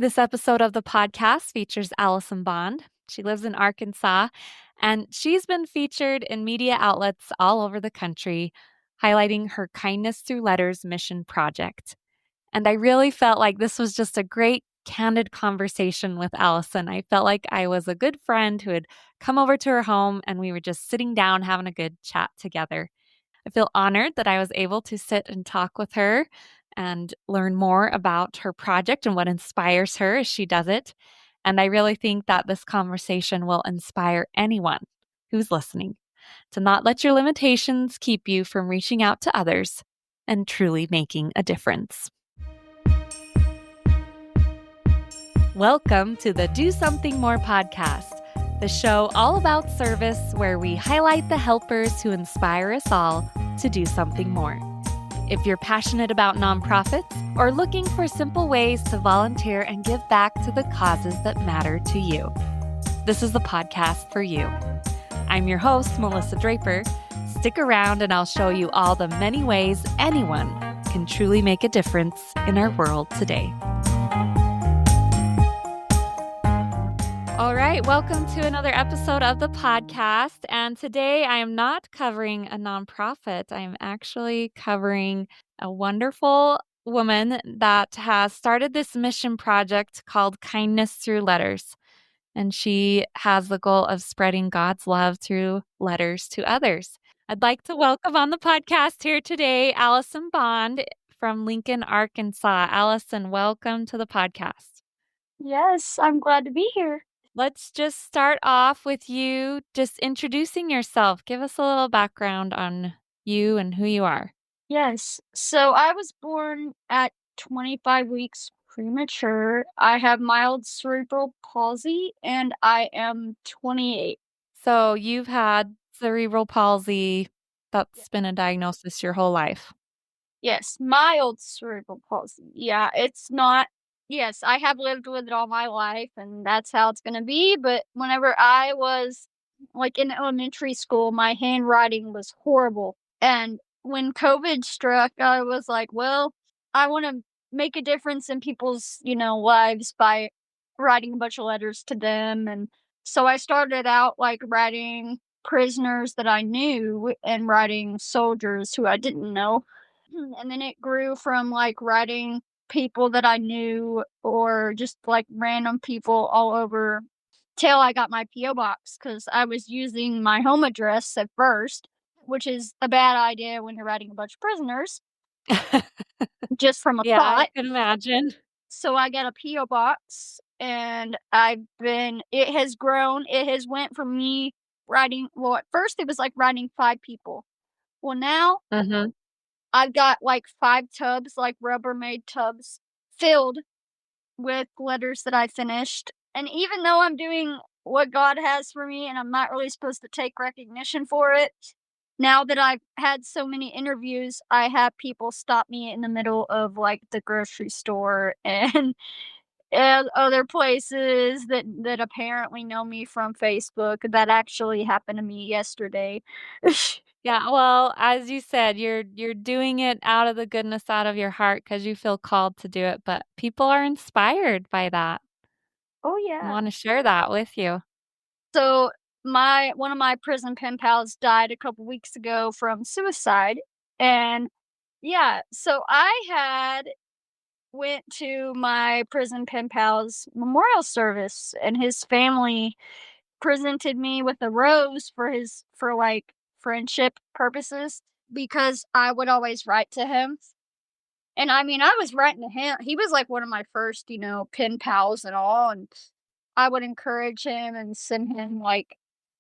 This episode of the podcast features Allison Bond. She lives in Arkansas, and she's been featured in media outlets all over the country, highlighting her Kindness Through Letters mission project. And I really felt like this was just a great, candid conversation with Allison. I felt like I was a good friend who had come over to her home, and we were just sitting down having a good chat together. I feel honored that I was able to sit and talk with her and learn more about her project and what inspires her as she does it. And I really think that this conversation will inspire anyone who's listening to not let your limitations keep you from reaching out to others and truly making a difference. Welcome to the Do Something More podcast, the show all about service where we highlight the helpers who inspire us all to do something more. If you're passionate about nonprofits or looking for simple ways to volunteer and give back to the causes that matter to you, this is the podcast for you. I'm your host, Melissa Draper. Stick around and I'll show you all the many ways anyone can truly make a difference in our world today. All right, welcome to another episode of the podcast. And today I am not covering a nonprofit. I am actually covering a wonderful woman that has started this mission project called Kindness Through Letters. And she has the goal of spreading God's love through letters to others. I'd like to welcome on the podcast here today, Allison Bond from Lincoln, Arkansas. Allison, welcome to the podcast. Yes, I'm glad to be here. Let's just start off with you just introducing yourself. Give us a little background on you and who you are. Yes, so I was born at 25 weeks premature. I have mild cerebral palsy and I am 28. So you've had cerebral palsy. That's been a diagnosis your whole life. Yes, mild cerebral palsy. Yeah, it's not. Yes, I have lived with it all my life and that's how it's going to be. But whenever I was in elementary school, my handwriting was horrible. And when COVID struck, I was like, well, I want to make a difference in people's, lives by writing a bunch of letters to them. And so I started out writing prisoners that I knew and writing soldiers who I didn't know. And then it grew from writing people that I knew or just random people all over till I got my P.O. box because I was using my home address at first, which is a bad idea when you're writing a bunch of prisoners, just from a Yeah, I thought. can imagine. So I got a P.O. box and it has grown. It has went from me writing, well, at first it was writing 5 people. Well, now Mm-hmm. I've got 5 tubs, Rubbermaid tubs, filled with letters that I finished. And even though I'm doing what God has for me and I'm not really supposed to take recognition for it, now that I've had so many interviews, I have people stop me in the middle of the grocery store and other places that apparently know me from Facebook. That actually happened to me yesterday. Yeah, well, as you said, you're doing it out of the goodness out of your heart because you feel called to do it, but people are inspired by that. Oh I yeah. want to share that with you. So one of my prison pen pals died a couple weeks ago from suicide, and yeah, so I had went to my prison pen pal's memorial service, and his family presented me with a rose for friendship purposes because I would always write to him. And I mean, I was writing to him. He was one of my first, pen pals and all. And I would encourage him and send him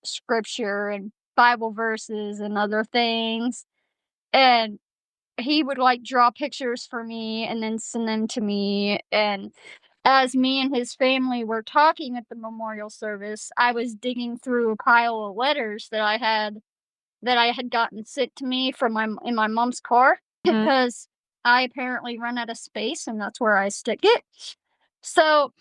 scripture and Bible verses and other things. And he would draw pictures for me and then send them to me. And as me and his family were talking at the memorial service, I was digging through a pile of letters that I had gotten sent to me from my mom's car Mhm. because I apparently run out of space and that's where I stick it. So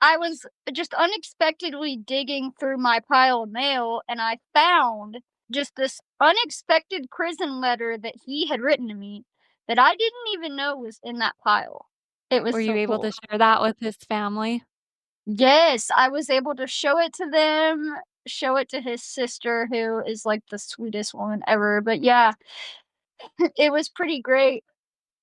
I was just unexpectedly digging through my pile of mail and I found just this unexpected prison letter that he had written to me that I didn't even know was in that pile. It was Were you so able cool. to share that with his family? Yes, I was able to show it to them, show it to his sister, who is, like, the sweetest woman ever, but yeah, it was pretty great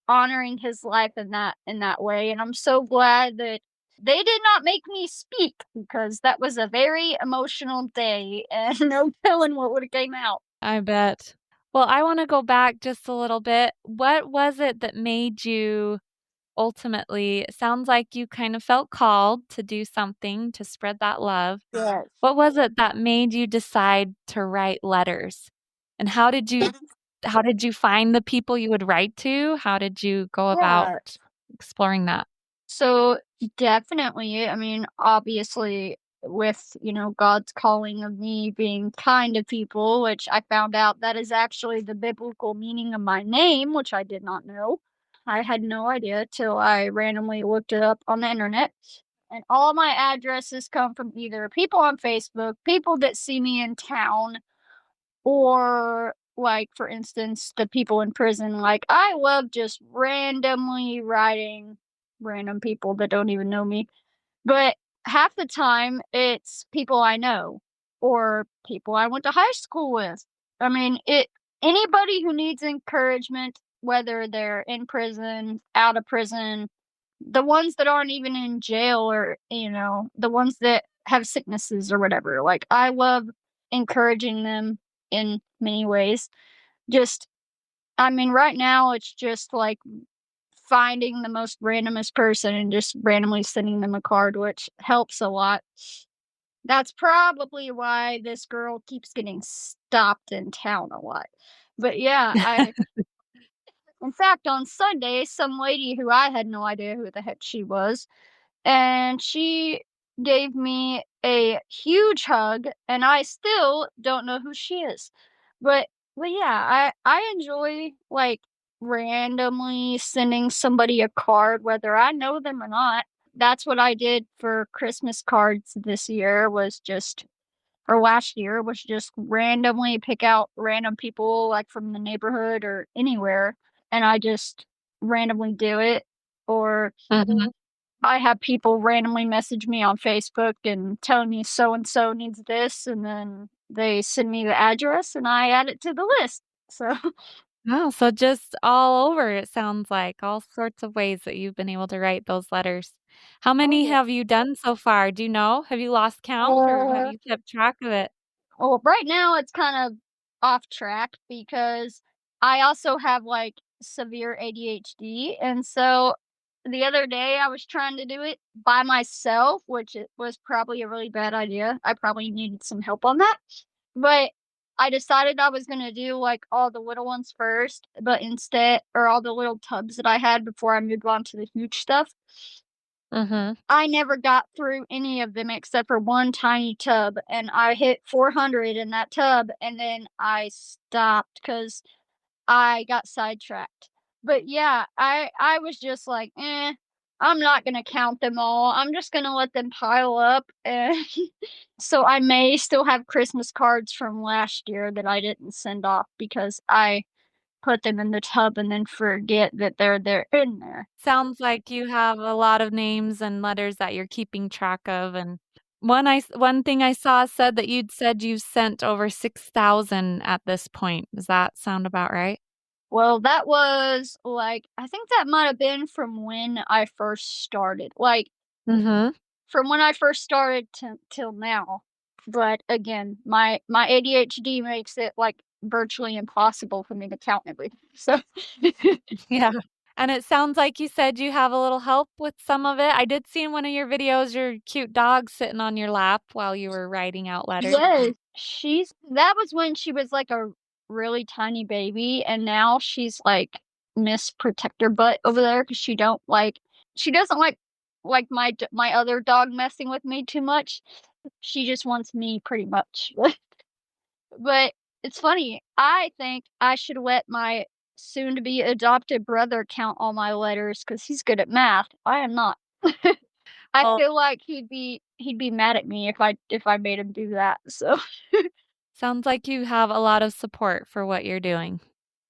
honoring his life in that way, and I'm so glad that they did not make me speak because that was a very emotional day, and no telling what woulda came out. I bet. Well, I wanna go back just a little bit. What was it that made you ultimately it sounds like you kind of felt called to do something to spread that love. Yes. What was it that made you decide to write letters? And how did you find the people you would write to? How did you go about Yeah. exploring that? So, definitely, I mean, obviously, with, God's calling of me being kind to people, which I found out that is actually the biblical meaning of my name, which I did not know. I had no idea till I randomly looked it up on the internet. And all my addresses come from either people on Facebook, people that see me in town, or, like, for instance, the people in prison. Like, I love just randomly writing random people that don't even know me. But half the time, it's people I know or people I went to high school with. I mean, anybody who needs encouragement, whether they're in prison, out of prison, the ones that aren't even in jail, or, the ones that have sicknesses or whatever. Like, I love encouraging them in many ways. Just, I mean, right now it's just like finding the most randomest person and just randomly sending them a card, which helps a lot. That's probably why this girl keeps getting stopped in town a lot. But yeah, in fact, on Sunday, some lady who I had no idea who the heck she was, and she gave me a huge hug, and I still don't know who she is. But yeah, I enjoy, like, randomly sending somebody a card whether I know them or not. That's what I did for Christmas cards this year, was just or last year, was just randomly pick out random people, like, from the neighborhood or anywhere, and I just randomly do it. Or Mhm. I have people randomly message me on Facebook and tell me so and so needs this, and then they send me the address and I add it to the list. So, Oh, so just all over, it sounds like, all sorts of ways that you've been able to write those letters. How oh many yeah. have you done so far? Do you know? Have you lost count or have Uh, you kept track of it? well, right now it's kind of off track because I also have, like, severe ADHD, and so the other day I was trying to do it by myself, which it was probably a really bad idea. I probably needed some help on that. But I decided I was gonna do, like, all the little ones first, but instead, or all the little tubs that I had before I moved on to the huge stuff. Mhm. I never got through any of them except for one tiny tub, and I hit 400 in that tub, and then I stopped because I got sidetracked. But yeah, I was just like, I'm not gonna count them all. I'm just gonna let them pile up, and so I may still have Christmas cards from last year that I didn't send off because I put them in the tub and then forget that they're in there. Sounds like you have a lot of names and letters that you're keeping track of, and one thing I saw said that you'd said you sent over 6,000 at this point. Does that sound about right? Well, that was, like, I think that might have been from when I first started. Like, Mhm. from when I first started to till now. But again, my ADHD makes it, like, virtually impossible for me to count everything. So Yeah. And it sounds like you said you have a little help with some of it. I did see in one of your videos your cute dog sitting on your lap while you were writing out letters. yes, that was when she was, like, a really tiny baby, and now she's, like, Miss Protector Butt over there because she doesn't like my other dog messing with me too much. She just wants me pretty much. But it's funny, I think I should let my soon to be adopted brother count all my letters because he's good at math. I am not. I Well, feel like he'd be mad at me if I made him do that, so sounds like you have a lot of support for what you're doing.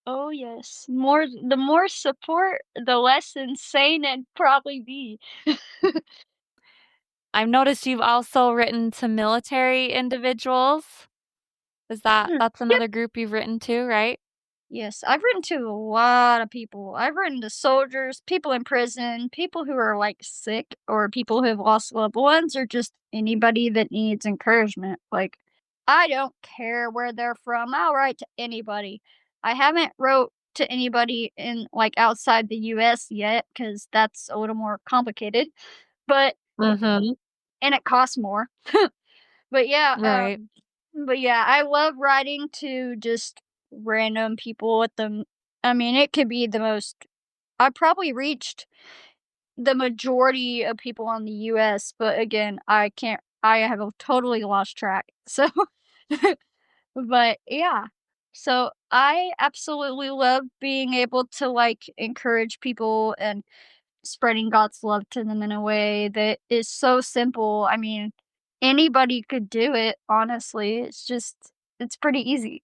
Oh, yes. The more support, the less insane it'd probably be. I've noticed you've also written to military individuals. Is that's Yep. another group you've written to, right? Yes, I've written to a lot of people. I've written to soldiers, people in prison, people who are, like, sick, or people who have lost loved ones, or just anybody that needs encouragement. Like, I don't care where they're from, I'll write to anybody. I haven't wrote to anybody in, like, outside the US yet, because that's a little more complicated, but Mhm. and it costs more. But yeah, Right. but yeah, I love writing to just random people at the I mean, it could be the most I probably reached the majority of people on the US, but again, I have totally lost track. So, but yeah. So, I absolutely love being able to, like, encourage people and spreading God's love to them in a way that is so simple. I mean, anybody could do it, honestly. It's pretty easy.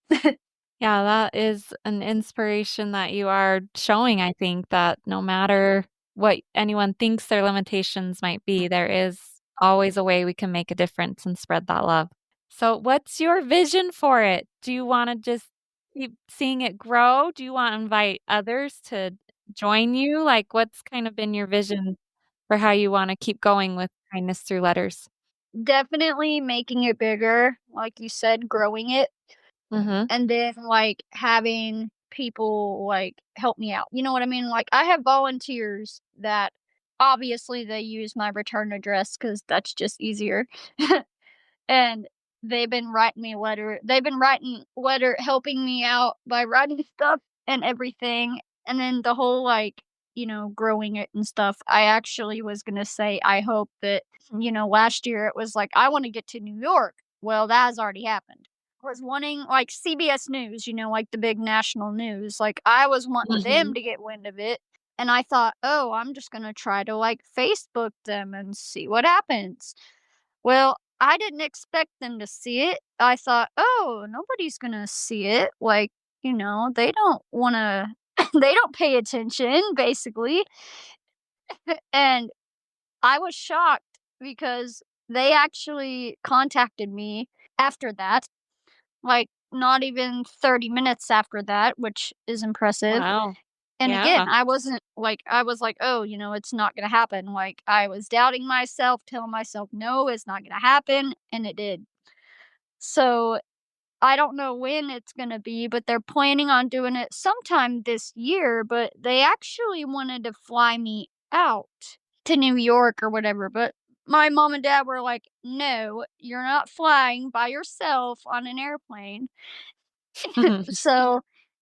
Yeah, that is an inspiration that you are showing, I think, that no matter what anyone thinks their limitations might be, there is always a way we can make a difference and spread that love. So, what's your vision for it? Do you want to just keep seeing it grow? Do you want to invite others to join you? Like, what's kind of been your vision for how you want to keep going with kindness through letters? Definitely making it bigger, like you said, growing it, Mhm. and then, like, having people, like, help me out. You know what I mean? Like, I have volunteers that obviously they use my return address because that's just easier. And they've been writing helping me out by writing stuff and everything, and then the whole, like, growing it and stuff. I actually was gonna say, I hope that, last year it was like, "I wanna get to New York." Well, that has already happened. I was wanting, like, CBS News, like, the big national news, like, I was wanting them Mhm. to get wind of it, and I thought, "Oh, I'm just gonna try to, like, Facebook them and see what happens." Well, I didn't expect them to see it. I thought, "Oh, nobody's gonna see it." Like, they don't wanna they don't pay attention, basically. And I was shocked because they actually contacted me after that, like, not even 30 minutes after that, which is impressive. Wow. And again, Yeah. I was like, "Oh, it's not gonna happen." Like, I was doubting myself, telling myself, "No, it's not gonna happen," and it did. So, I don't know when it's gonna be, but they're planning on doing it sometime this year, but they actually wanted to fly me out to New York or whatever, but my mom and dad were like, "No, you're not flying by yourself on an airplane." So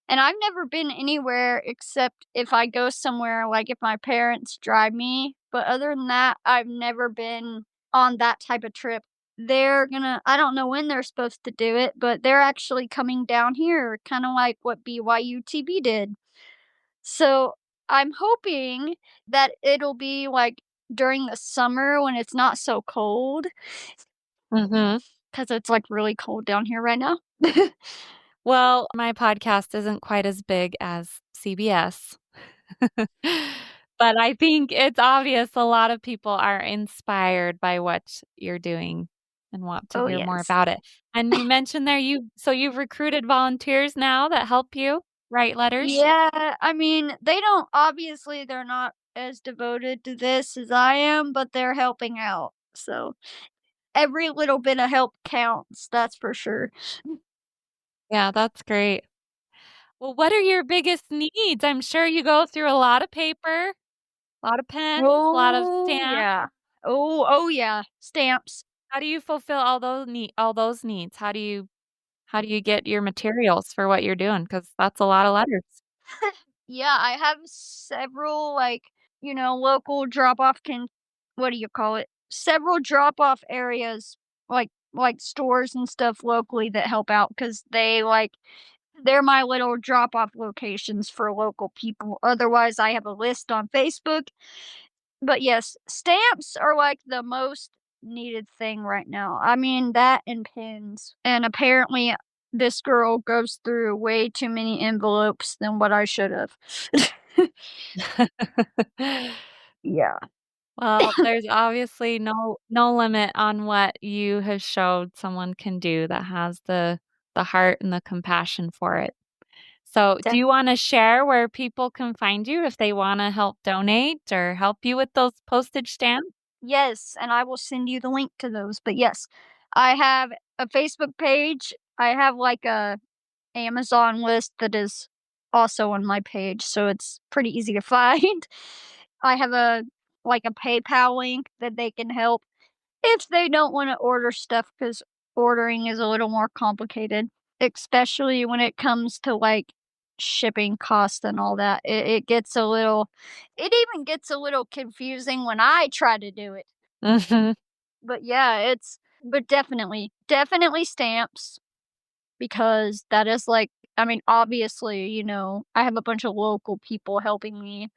and I've never been anywhere except if I go somewhere, like, if my parents drive me, but other than that, I've never been on that type of trip. I don't know when they're supposed to do it, but they're actually coming down here, kinda like what BYU-TV did. So, I'm hoping that it'll be, like, during the summer when it's not so cold, Mhm. 'cause it's, like, really cold down here right now. Well, my podcast isn't quite as big as CBS, but I think it's obvious a lot of people are inspired by what you're doing and want to Oh, hear more yes. about it. And you mentioned there you've recruited volunteers now that help you write letters? Yeah, I mean, they're not as devoted to this as I am, but they're helping out. So, every little bit of help counts, that's for sure. Yeah, that's great. Well, what are your biggest needs? I'm sure you go through a lot of paper, a lot of pens, a lot of Oh, stamps. yeah. Oh, yeah. Stamps. How do you fulfill all those needs? How do you get your materials for what you're doing? Because that's a lot of letters. Yeah, I have several, like, local drop-off what do you call it? Several drop-off areas, like stores and stuff locally that help out because they're my little drop-off locations for local people. Otherwise, I have a list on Facebook. But yes, stamps are, like, the most needed thing right now. I mean, that and pins. And apparently this girl goes through way too many envelopes than what I should have. Yeah. Well, there's obviously no limit on what you have showed someone can do that has the heart and the compassion for it. So, do Def you wanna share where people can find you if they wanna help donate or help you with those postage stamps? Yes, and I will send you the link to those, but yes, I have a Facebook page. I have, like, a Amazon list that is also on my page, so it's pretty easy to find. I have a PayPal link that they can help if they don't wanna order stuff, because ordering is a little more complicated, especially when it comes to, like, shipping costs and all that. It gets a little it even gets a little confusing when I try to do it. Mhm. But yeah, but definitely stamps because that is like I mean, obviously, I have a bunch of local people helping me.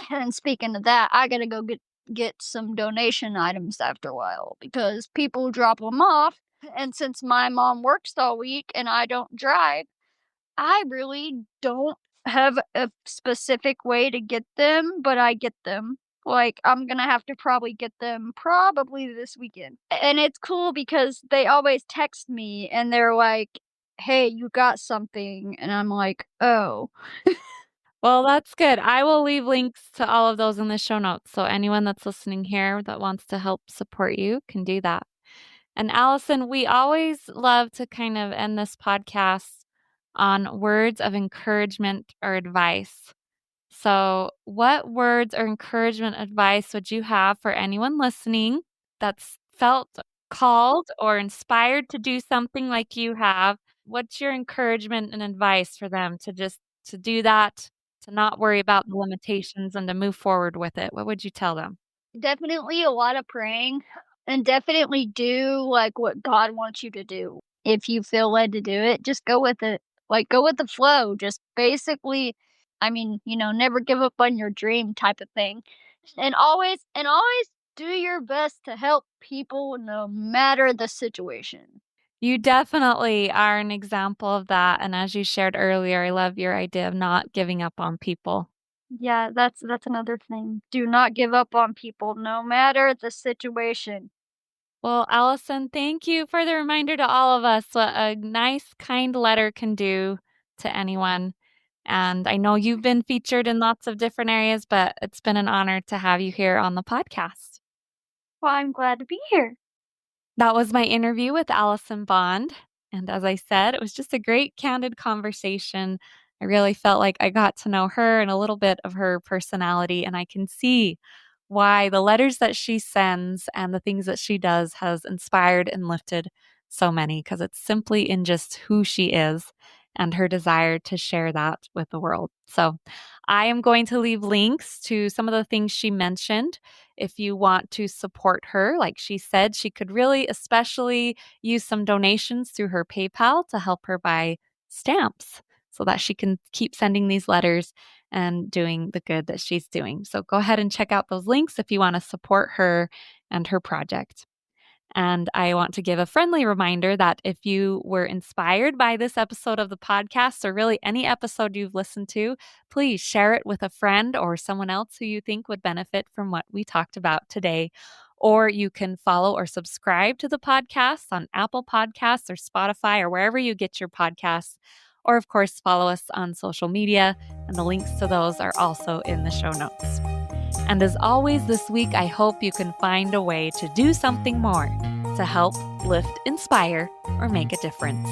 And speaking of that, I gotta go get some donation items after a while because people drop them off. And since my mom works all week and I don't drive, I really don't have a specific way to get them, but I get them. Like, I'm gonna have to probably get them probably this weekend. And it's cool because they always text me and they're like, "Hey, you got something." And I'm like, "Oh." Well, that's good. I will leave links to all of those in the show notes, so anyone that's listening here that wants to help support you can do that. And Allison, we always love to kind of end this podcast on words of encouragement or advice. So, what words or encouragement advice would you have for anyone listening that's felt called or inspired to do something like you have? What's your encouragement and advice for them to just to do that, to not worry about the limitations and to move forward with it? What would you tell them? Definitely a lot of praying and definitely do like what God wants you to do. If you feel led to do it, just go with it. Like go with the flow. Just basically I mean, never give up on your dream type of thing. And always do your best to help people no matter the situation. You definitely are an example of that. And as you shared earlier, I love your idea of not giving up on people. Yeah, that's another thing. Do not give up on people no matter the situation. Well, Allison, thank you for the reminder to all of us what a nice, kind letter can do to anyone. And I know you've been featured in lots of different areas, but it's been an honor to have you here on the podcast. Well, I'm glad to be here. That was my interview with Allison Bond. And as I said, it was just a great, candid conversation. I really felt like I got to know her and a little bit of her personality, and I can see why the letters that she sends and the things that she does has inspired and lifted so many because it's simply in just who she is and her desire to share that with the world. So, I am going to leave links to some of the things she mentioned if you want to support her. Like she said, she could really especially use some donations through her PayPal to help her buy stamps so that she can keep sending these letters and doing the good that she's doing. So go ahead and check out those links if you want to support her and her project. And I want to give a friendly reminder that if you were inspired by this episode of the podcast, or really any episode you've listened to, please share it with a friend or someone else who you think would benefit from what we talked about today. Or you can follow or subscribe to the podcast on Apple Podcasts or Spotify or wherever you get your podcasts. Or, of course, follow us on social media, and the links to those are also in the show notes. And as always, this week, I hope you can find a way to do something more to help, lift, inspire, or make a difference.